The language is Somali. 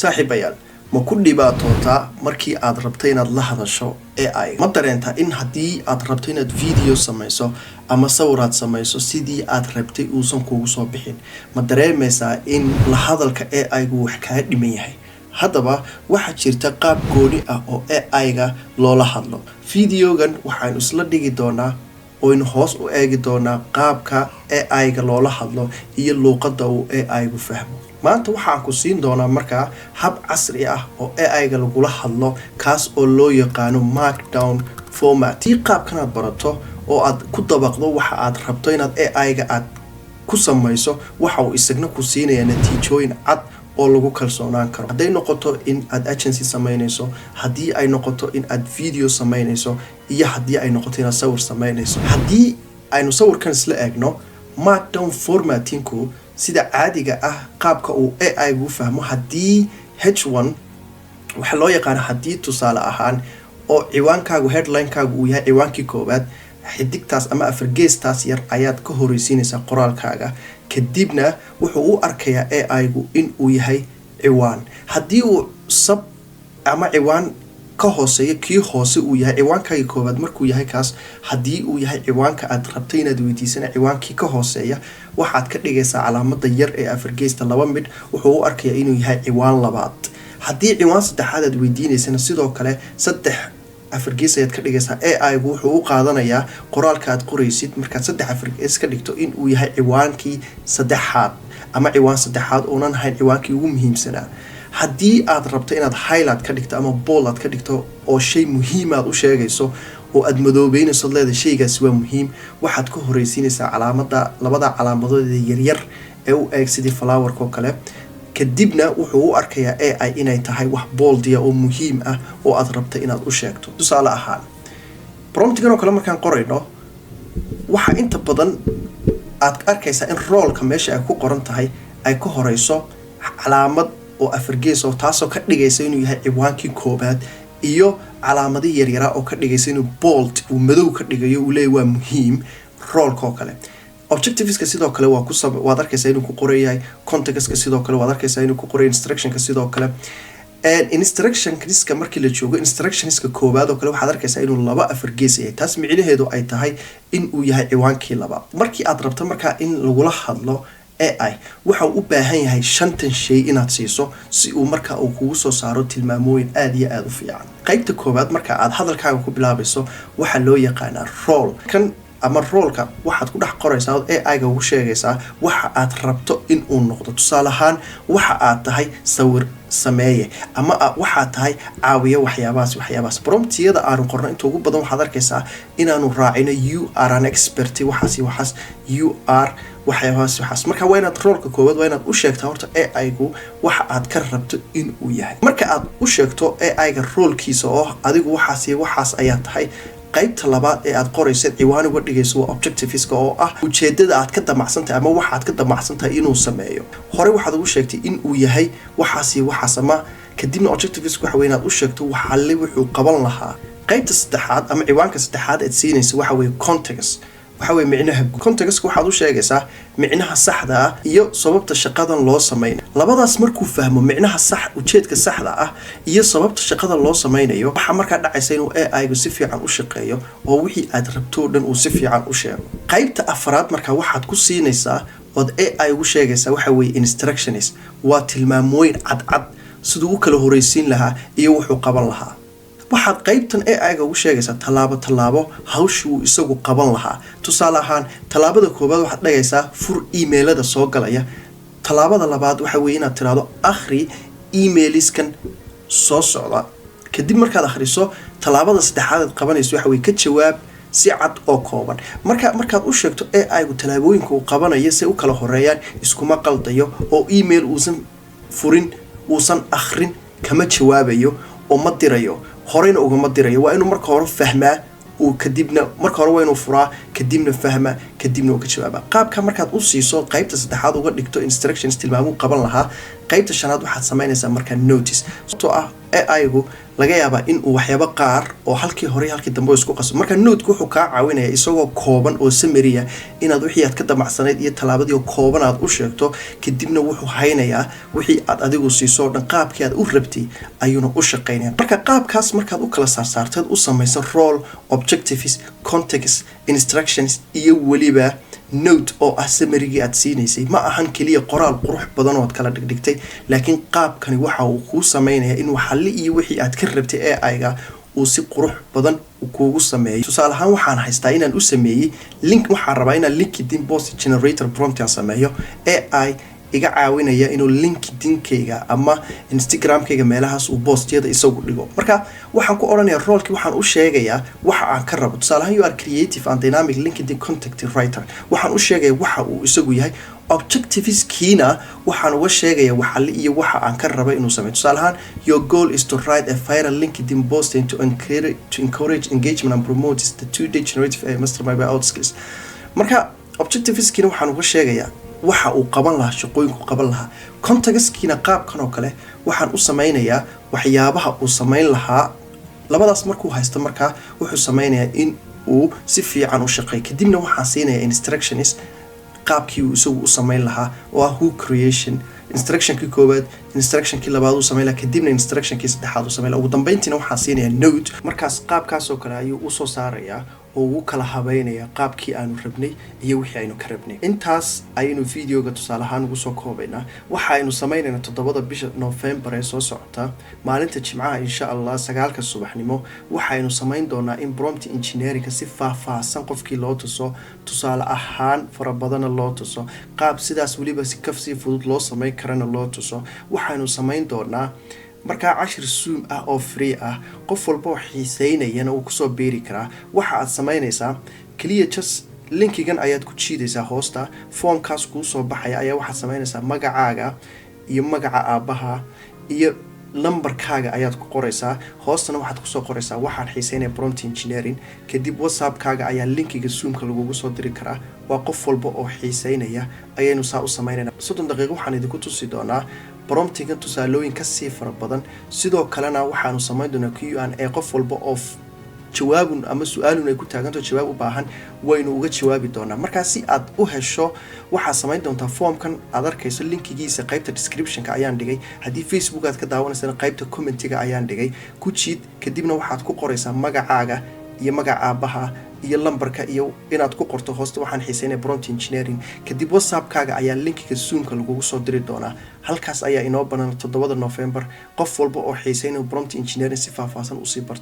saaxiibayaal ma ku dhibaatootaa markii aad rabtay inaad la hadasho AI ma dareenta in haddii aad rabtay inaad video samayso ama sawiraad samayso sidii aad rabtay uusan kugu soo bixin ma dareemaysaa in la hadalka AI-gu wax kaga dhiman yahay haddaba waxa jirta qaab gooni ah oo AI-ga loola hadlo Fiidiyowgan waxaanu isla dhigi doonaa oo in hoos u eegi doonaa qaabka AI-ga loola hadlo iyo luqadda uu AI-gu fahmo maanta waxaan ku siin doonaa markaa hab casri ah oo AI-ga lagula hadlo kaas oo loo yaqaano markdown format qaabkan aad barato oo aad ku dabaqdo waxa aad rabto inaad AI-ga aad ku samayso waxa uu isagna ku siinaya natiijooyin cad oo lagu kalsoonaan karo haday noqoto in aad agency samaynayso hadii ay noqoto in aad video samaynayso iyo hadii ay noqoto in aad sawir samaynayso hadii aynu sawirkan isla eegno markdown formatinku sida caadiga ah qaabka uu AI-gu fahmo hadii H1 waxa loo yaqaan hadii tusaale ahaan oo ciwaankaagu headline-kaagu uu yahay ciwaankii koobaad xidigtaas ama afargeestaas yar ayaad ka horeysiinaysaa qoraalkaaga kadibna wuxuu u arkayaa AI-gu in uu yahay ciwaan hadii uu sub ama ciwaan ka hooseeyo kii hoose uu yahay ciwaankaaga koobaad markuu yahay kaas hadii uu yahay ciwaanka aad rabtay inaad weydiisana ciwaankii ka hooseeya waxaad ka dhigaysaa calaamada yar ee afargeesta laba mid wuxuu u arkayaa inuu yahay ciwaan labaad hadii ciwaan saddexaad aad weydiinaysana sidoo kale saddex afargees ayaad ka dhigaysaa AI-gu wuxuu u qaadanayaa qoraalka aad qoraysid markaad saddex afargees ka dhigto in uu yahay ciwaankii saddexaad ama ciwaan saddexaad oonan ahayn ciwaankii ugu muhiimsanaa haddii aad rabto inaad highlight ka dhigto ama bold aad ka dhigto oo shay muhiim aad u sheegayso oo aad madoobeynayso leedahay shaygaasi waa muhiim waxaad ka horeysiinaysaa calaamada labada calaamadood yaryar ee u eeg sidii flowerka oo kale kadibna wuxuu u arkayaa AI inay tahay wax bold oo muhiim ah oo aad rabto inaad u sheegto tusaale ahaan promptigan oo kale markaan qorayno waxa inta badan aad arkaysaa in roolka meesha ay ku qoran tahay ay ka horeyso calaamad oo afargees oo taasoo ka dhigaysa inuu yahay ciwaankii koobaad iyo calaamadii yaryara oo ka dhigaysa inuu bold uu madow ka dhigayo uu leeyahay waa muhiim roolka oo kale objectiveska sidoo kale waad arkaysaa inuu ku qorayahay contextka sidoo kale waad arkaysaa inuu ku qoray instructionka sidoo kale instructionska markii la joogo instructionska koobaad oo kale waxaad arkaysaa inuu laba afargees yahay taas micnaheedu ay tahay in uu yahay ciwaankii labaad markii aad rabto markaa in lagula hadlo AI waxa uu u baahan yahay 5 shay inaad siiso si uu markaa uu kugu soo saaro tilmaamooyin aad iyo aad u fiican qaybta koobaad marka aad hadalkaaga ku bilaabayso waxa loo yaqaan role kan ama roolka waxaad ku dhex qoraysaa oo AI-ga ugu sheegaysaa waxa aad rabto in uu noqdo tusaale ahaan waxa aad tahay sawir sameeye ama waxa tahay caawiyo waxyaabahaas promptiyada aanu qorno inta ugu badan waxaad arkaysaa inaanu raacino you are an expert waxaas you are waxaas marka waa inaad roolka koobaad waa inaad u sheegtaa horta AI-gu waxa aad ka rabto in uu yahay marka aad u sheegto AI-ga roolkiisa oo adigu waxaas ayaa tahay qaybta labaad ee aad qoraysid ciwaan uga dhigayso waa objectiveska oo ah ujeedada aad ka damacsantahay ama waxa aad ka damacsantahay inuu sameeyo hore waxaad ugu sheegtay in uu yahay waxaas ama kadibna objectiveska waxa weyn aad u sheegto waxa le wuxuu qaban lahaa qaybta saddexaad ama ciwaanka saddexaad aad siinayso waxa weey context waxa weey micnaha context waxaad u sheegaysaa micnaha saxda ah iyo sababta shaqadan loo sameeyo labadaas markuu fahmo micnaha sax ujeedka saxda ah iyo sababta shaqadan loo sameeyo waxa markaa dhacaysa inuu AI-gu si fiican u shaqeeyo oo wixii aad rabto dhan uu si fiican u sheego qaybta afraad markaa waxaad ku siinaysaa oo AI ugu sheegaysaa waxa weey instructions waa tilmaamooyin cad sidoo uu kala horeysiin lahaa iyo wuxuu qaban lahaa waxaad qaybtan AI-ga ugu sheegaysaa talaabo hawshu uu isagu qaban lahaa tusaale ahaan talaabada koobaad waxaad dhagaysaa fur emailada soo galaya talaabada labaad waxa weey inaad tiraahdo akhri emailskan soo socda kadib markaad akhriso talaabada saddexaad aad qabanayso waxa weey ka jawaab si cad oo kooban markaad u sheegto AI-gu talaabooyinka uu qabanayo si u kala horeeyaan iskuma qaldayo oo email uusan furin uusan akhrin kama jawaabayo oo ma dirayo horeyna ugama dirayo waa inuu marka hore fahmaa uu kadibna marka hore waa inuu furaa kadibna fahma kadibna oo ka jawaaba qaabka markaad u siiso qaybta saddexaad uga dhigto instructions tilmaamu qaban lahaa qaybta shanaad waxaad samaynaysaa markaa notice sababtoo ah AI-gu laga yaabaa in uu waxyaabo qaar oo halkii hore halkii dambe isku qaso marka note-ku wuxuu kaa caawinayaa isagoo kooban oo summary ah inaad wixii aad ka damacsanayd iyo talaabadii oo kooban aad u sheegto kadibna wuxuu haynayaa wixii aad adigu siiso dhan qaabkii aad u rabtay ayuuna u shaqeynaya marka qaabkaas markaad u kala saarsaarteed u samaysan role objectives context instructions iyo waliba note oo ah summary aad siinaysay ma ahan kaliya qoraal qurux badan oo aad kala dhigtay laakiin qaabkani waxa uu ku sameeyaa in waxalli iyo wixii aad ka rabtay AI-ga uu si qurux badan kuugu sameeyo tusaale ahaan waxaan haystaa inaan u sameeyay link waxaan rabaa inaan LinkedIn post generator prompt aan sameeyo AI iga caawinaya inuu LinkedIn-kayga ama Instagram-kayga meelahaas uu post-yada isagu dhigo marka waxaan ku oranayaa role-kii waxaan u sheegayaa waxa aan ka rabo tusaale ahaan you are creative and dynamic LinkedIn content writer waxaan u sheegayaa waxa uu isagu yahay objectives-kiina waxaan uga sheegayaa waxalli iyo waxa aan ka rabo inuu sameeyo tusaale ahaan your goal is to write a viral LinkedIn post to encourage engagement and promote the two-day generative AI mastermind by out skills marka objectives-kiina waxaan uga sheegayaa waxa uu qaban lahaa shaqooyinku qaban lahaa contextkiina qaabkan oo kale waxaan u sameynayaa waxyaabaha uu sameyn lahaa labadaas markuu haysto markaa wuxuu sameynayaa in uu si fiican u shaqeeyo kadibna waxaan siinayaa instructions qaabkii uu isagu u sameyn lahaa oo ah who creation instructionkii koowaad instructionkii labaad uu sameyn lahaa kadibna instructionkii saddexaad uu sameyn lahaa ugu dambeyntiina waxaan siinayaa note markaas qaabkaas oo kale ayuu u soo saarayaa oo uu kala habeynaya qaabkii aanu rabnay iyo wixii aynu ka rabnay intaas ayaynu fiidiyowga tusaale ahaan ugu soo koobaynaa waxa aynu sameynaynaa 7 bisha November ee soo socota maalinta Jimcaha insha Allah 9 subaxnimo waxaynu sameyn doonaa in prompt engineering si faahfaahsan qofkii loo tuso tusaale ahaan fara badan loo tuso qaab sidaas waliba si kafsi fudud loo sameyn karana loo tuso waxaynu sameyn doonaa marka 10 Zoom ah oo free ah qof walba oo xiiseynayana uu ku soo beeri karaa waxa aad sameynaysaa kaliya just linkigan ayaad ku jiidaysaa hoosta formkaas ku soo baxaya ayaa waxa sameynaysaa magacaaga iyo magaca aabaha iyo numberkaaga ayaad ku qoraysaa hoostana waxaad ku soo qoraysaa waxaan xiiseynay prompt engineering kadib WhatsApp-kaaga ayaa linkiga Zoom-ka lagu soo diri karaa waa qof walba oo xiiseynaya ayaynu saa u sameynayna 30 daqiiqo waxaan idinku tusi doonaa promptiga tusaalooyin ka sii fara badan sidoo kalena waxaanu sameyn doonaa Q&A qof walba oo jawaabun ama su'aalun ay ku taaganto jawaab u baahan waynu uga jawaabi doonaa marka si aad u hesho waxa sameyn doontaa formkan aad arkayso linkigiisa qaybta description-ka ayaan dhigay hadii Facebook aad ka daawanaysan qaybta comment-iga ayaan dhigay ku jiid kadibna waxaad ku qoraysaa magacaaga iyo magaca aabaha iyo lambarka iyo inaad ku qorto hoosta waxaan xiiseynay prompt engineering kadib WhatsApp-kaaga ayaa linkiga Zoom-ka lagu soo diri doonaa halkaas ayaa inoo banaan 7 November qof walba oo xiiseynay prompt engineering si faahfaahsan u sii barto